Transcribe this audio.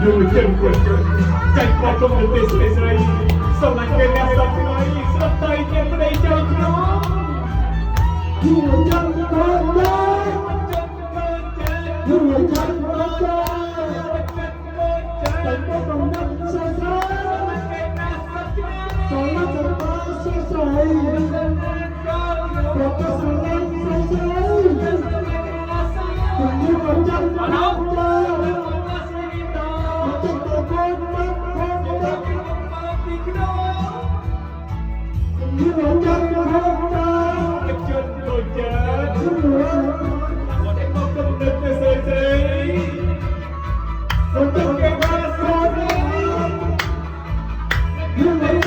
Dù chân quần chạy qua không được để xoay xoay sau này cây đa sắp nói sắp tay em ở đây cho nó dù chân quần dù chân quần chạy qua không được xoay xoay sau nó sắp tay xoay xoay và có sự lên xoay xoay dù chân quần You